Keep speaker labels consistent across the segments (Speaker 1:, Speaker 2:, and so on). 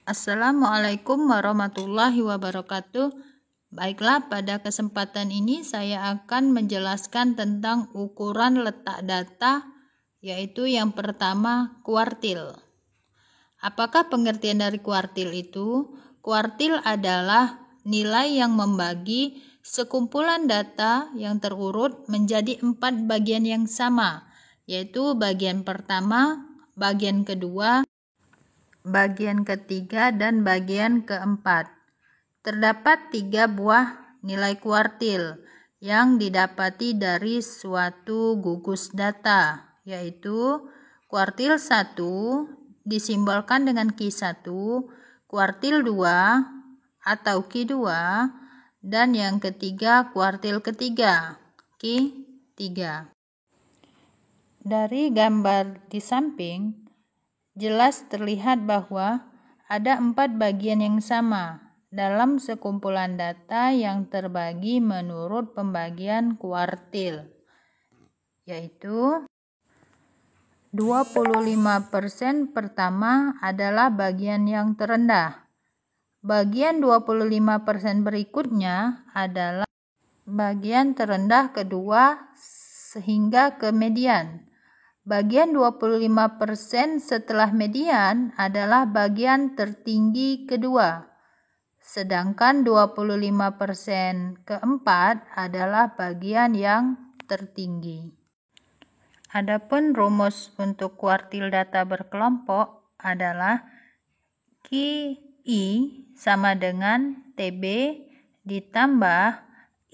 Speaker 1: Assalamualaikum warahmatullahi wabarakatuh. Baiklah, pada kesempatan ini saya akan menjelaskan tentang ukuran letak data, yaitu yang pertama kuartil. Apakah pengertian dari kuartil itu? Kuartil adalah nilai yang membagi sekumpulan data yang terurut menjadi 4 bagian yang sama, yaitu bagian pertama, bagian kedua, bagian ketiga, dan bagian keempat. Terdapat 3 buah nilai kuartil yang didapati dari suatu gugus data, yaitu kuartil 1 disimbolkan dengan Q1, kuartil 2 atau Q2, dan yang ketiga kuartil ketiga, Q3. Dari gambar di samping, jelas terlihat bahwa ada 4 bagian yang sama dalam sekumpulan data yang terbagi menurut pembagian kuartil, yaitu 25% pertama adalah bagian yang terendah. Bagian 25% berikutnya adalah bagian terendah kedua sehingga ke median. Bagian 25% setelah median adalah bagian tertinggi kedua, sedangkan 25% keempat adalah bagian yang tertinggi. Adapun rumus untuk kuartil data berkelompok adalah QI sama dengan TB ditambah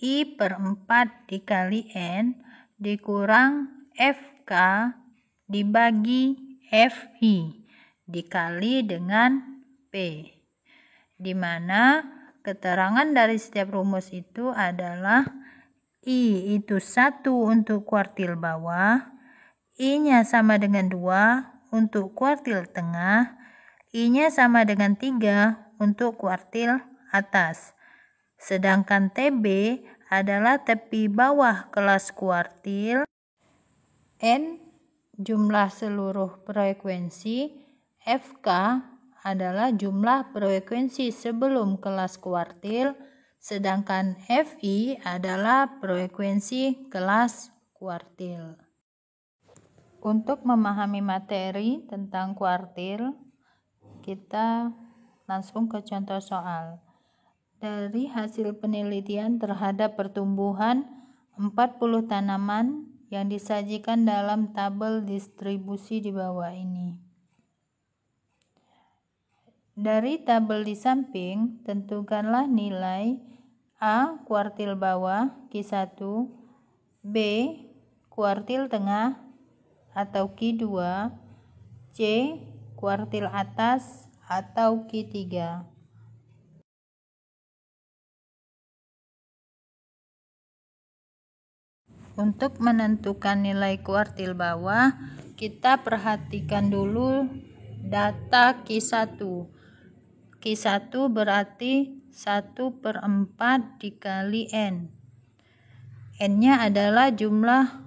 Speaker 1: I/4 dikali N dikurang FK dibagi FI dikali dengan P, di mana keterangan dari setiap rumus itu adalah I itu 1 untuk kuartil bawah, I-nya sama dengan 2 untuk kuartil tengah, I-nya sama dengan 3 untuk kuartil atas. Sedangkan TB adalah tepi bawah kelas kuartil, N jumlah seluruh frekuensi, FK adalah jumlah frekuensi sebelum kelas kuartil, sedangkan FI adalah frekuensi kelas kuartil. Untuk memahami materi tentang kuartil, kita langsung ke contoh soal. Dari hasil penelitian terhadap pertumbuhan 40 tanaman yang disajikan dalam tabel distribusi di bawah ini. Dari tabel di samping, tentukanlah nilai A kuartil bawah Q1, B kuartil tengah atau Q2, C kuartil atas atau Q3. Untuk menentukan nilai kuartil bawah, kita perhatikan dulu data Q1. Q1 berarti 1/4 dikali N. N-nya adalah jumlah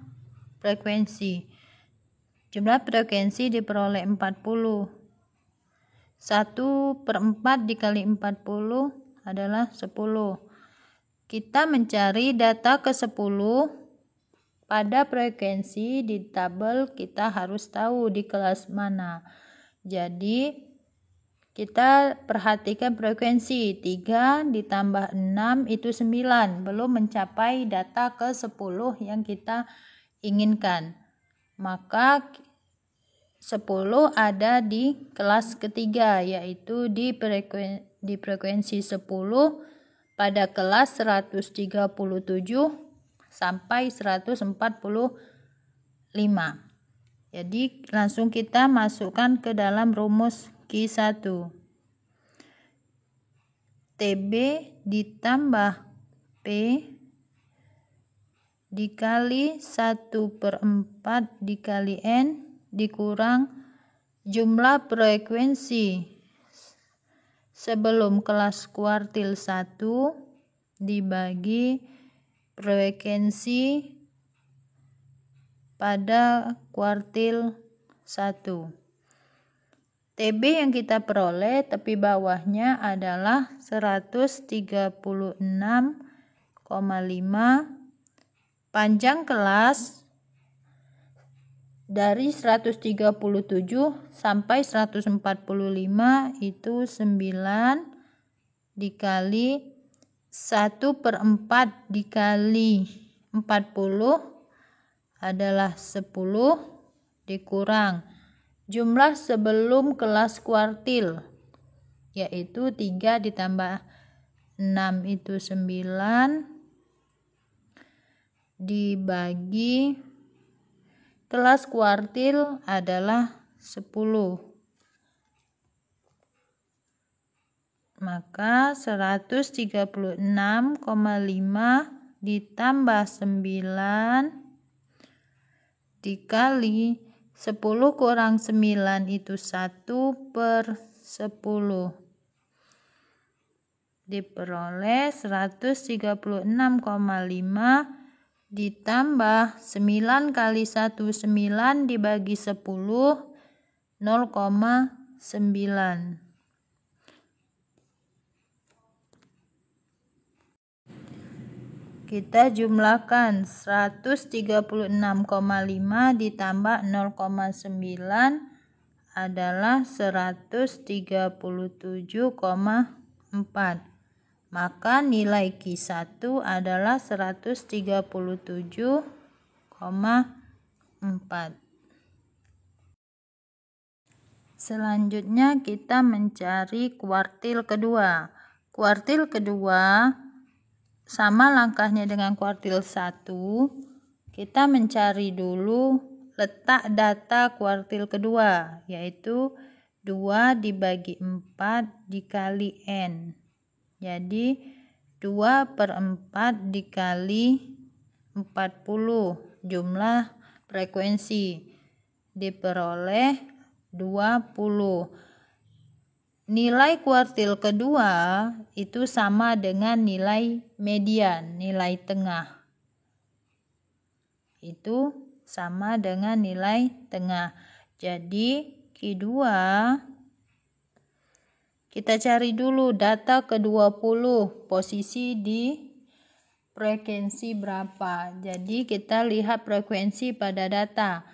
Speaker 1: frekuensi. Jumlah frekuensi diperoleh 40. 1/4 dikali 40 adalah 10. Kita mencari data ke-10. Pada frekuensi di tabel kita harus tahu di kelas mana. Jadi kita perhatikan frekuensi 3 ditambah 6 itu 9, belum mencapai data ke-10 yang kita inginkan. Maka 10 ada di kelas ketiga, yaitu di frekuensi 10 pada kelas 137 sampai 145. Jadi langsung kita masukkan ke dalam rumus Q1. TB ditambah P dikali 1/4 dikali N dikurang jumlah frekuensi sebelum kelas kuartil 1 dibagi frekuensi pada kuartil 1. TB yang kita peroleh tepi bawahnya adalah 136,5. Panjang kelas dari 137 sampai 145 itu 9 dikali 1/4 dikali 40 adalah 10 dikurang jumlah sebelum kelas kuartil, yaitu 3 ditambah 6 itu 9 dibagi kelas kuartil adalah 10. Maka 136,5 ditambah 9 dikali 10 kurang 9 itu 1/10. Diperoleh 136,5 ditambah 9 kali 1 9 dibagi 10 0,9. Kita jumlahkan 136,5 ditambah 0,9 adalah 137,4. Maka nilai Q1 adalah 137,4. Selanjutnya kita mencari kuartil kedua. Kuartil kedua sama langkahnya dengan kuartil 1. Kita mencari dulu letak data kuartil kedua, yaitu 2 dibagi 4 dikali N. Jadi 2/4 dikali 40 jumlah frekuensi diperoleh 20. Nilai kuartil kedua itu sama dengan nilai median, nilai tengah. Itu sama dengan nilai tengah. Jadi Q2 kita cari dulu data ke-20, posisi di frekuensi berapa. Jadi kita lihat frekuensi pada data.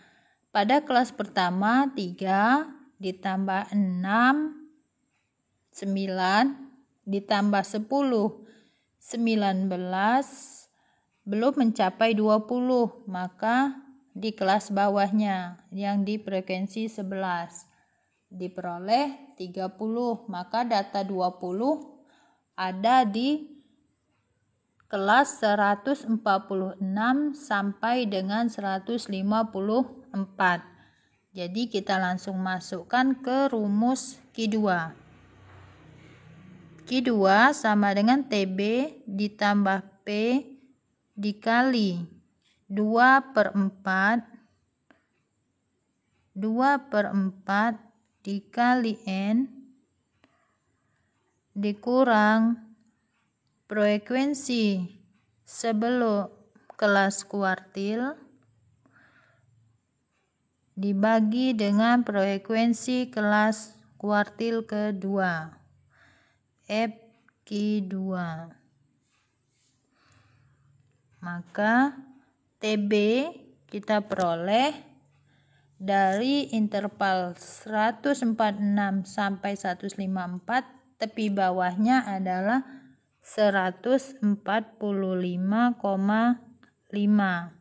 Speaker 1: Pada kelas pertama 3 ditambah 6 9 ditambah 10 19 belum mencapai 20, maka di kelas bawahnya yang di frekuensi 11 diperoleh 30, maka data 20 ada di kelas 146 sampai dengan 154. Jadi kita langsung masukkan ke rumus Q2. Q2 sama dengan TB ditambah P dikali 2/4 dikali N dikurang frekuensi sebelum kelas kuartil dibagi dengan frekuensi kelas kuartil kedua. Q2. Maka TB kita peroleh dari interval 146 sampai 154, tepi bawahnya adalah 145,5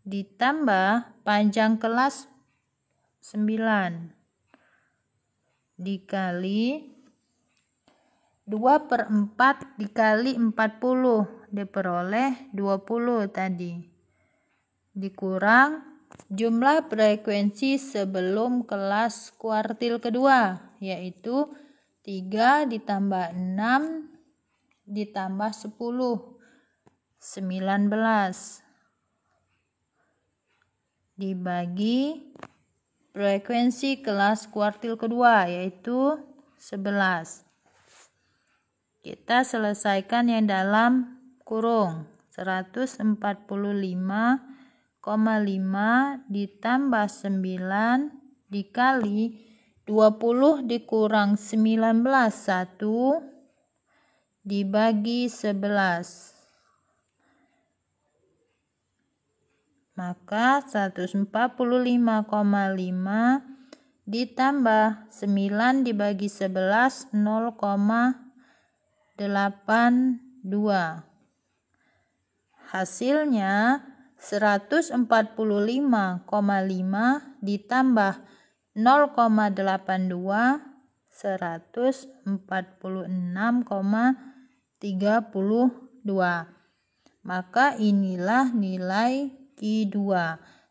Speaker 1: ditambah panjang kelas 9 dikali 2/4 dikali 40 diperoleh 20 tadi, dikurang jumlah frekuensi sebelum kelas kuartil kedua, yaitu 3 ditambah 6 ditambah 10 19 dibagi frekuensi kelas kuartil kedua, yaitu 11. Kita selesaikan yang dalam kurung 145,5 ditambah 9 dikali 20 dikurang 19, 1 dibagi 11. Maka 145,5 ditambah 9 dibagi 11, 0,82. Hasilnya 145,5 ditambah 0,82, 146,32. Maka inilah nilai Q2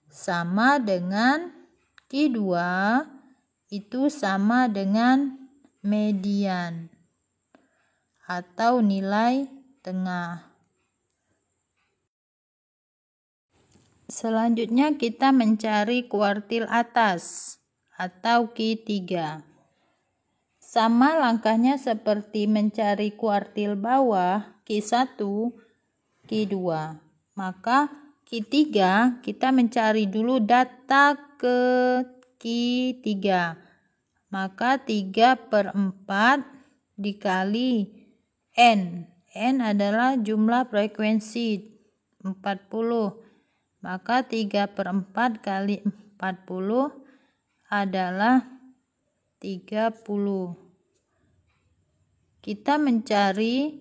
Speaker 1: sama dengan Q2 itu sama dengan median atau nilai tengah. Selanjutnya kita mencari kuartil atas atau Q3. Sama langkahnya seperti mencari kuartil bawah Q1, Q2. Maka Q3 kita mencari dulu data ke Q3. Maka 3/4 dikali N. N adalah jumlah frekuensi 40. Maka 3/4 kali 40 adalah 30. Kita mencari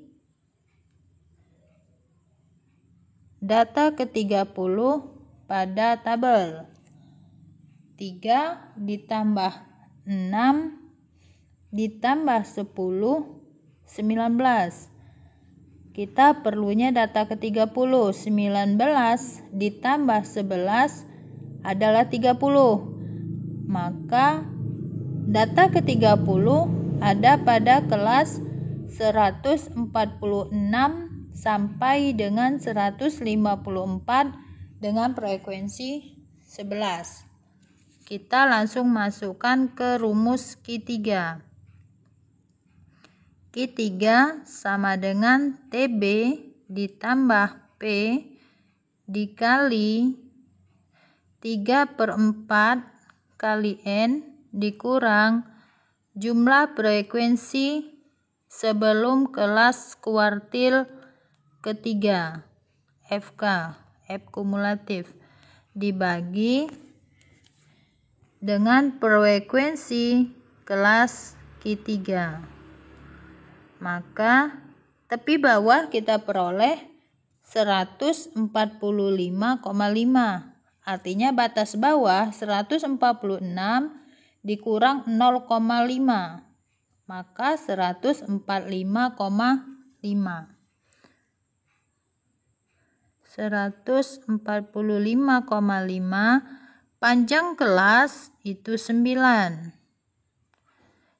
Speaker 1: data ke-30 pada tabel. 3 ditambah 6 ditambah 10, 19. Kita perlunya data ke-30. 19 ditambah 11 adalah 30. Maka data ke-30 ada pada kelas 146 sampai dengan 154 dengan frekuensi 11. Kita langsung masukkan ke rumus Q3. Q3 sama dengan TB ditambah P dikali 3/4 kali N dikurang jumlah frekuensi sebelum kelas kuartil ketiga FK, F kumulatif, dibagi dengan frekuensi kelas Q3. Maka tepi bawah kita peroleh 145,5. Artinya batas bawah 146 dikurang 0,5. Maka 145,5. 145,5 panjang kelas itu 9.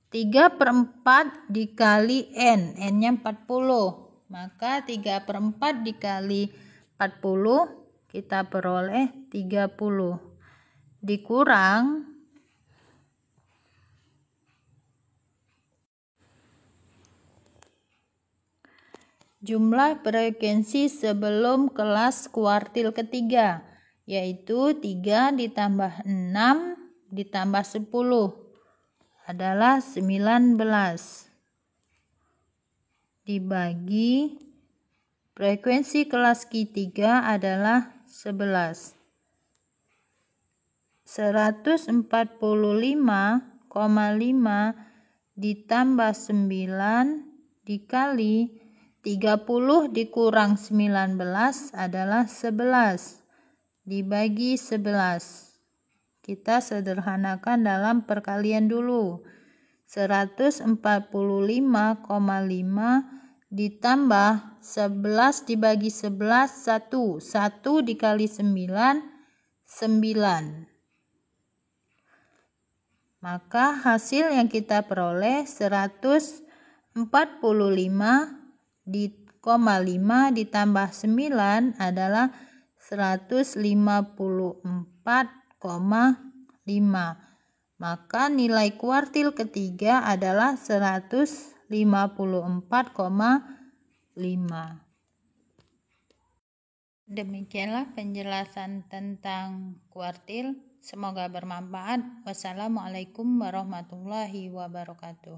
Speaker 1: 3/4 dikali N, N-nya 40. Maka 3/4 dikali 40 kita peroleh 30. Dikurang jumlah frekuensi sebelum kelas kuartil ketiga, yaitu 3 ditambah 6 ditambah 10 adalah 19. Dibagi frekuensi kelas Q3 adalah 11. 145,5 ditambah 9 dikali 30 dikurang 19 adalah 11 dibagi 11. Kita sederhanakan dalam perkalian dulu. 145,5 ditambah 11 dibagi 11, 1. 1 dikali 9, 9. Maka hasil yang kita peroleh 145,5 ditambah 9 adalah 154,5. Maka nilai kuartil ketiga adalah 154,5. Demikianlah penjelasan tentang kuartil. Semoga bermanfaat. Wassalamualaikum warahmatullahi wabarakatuh.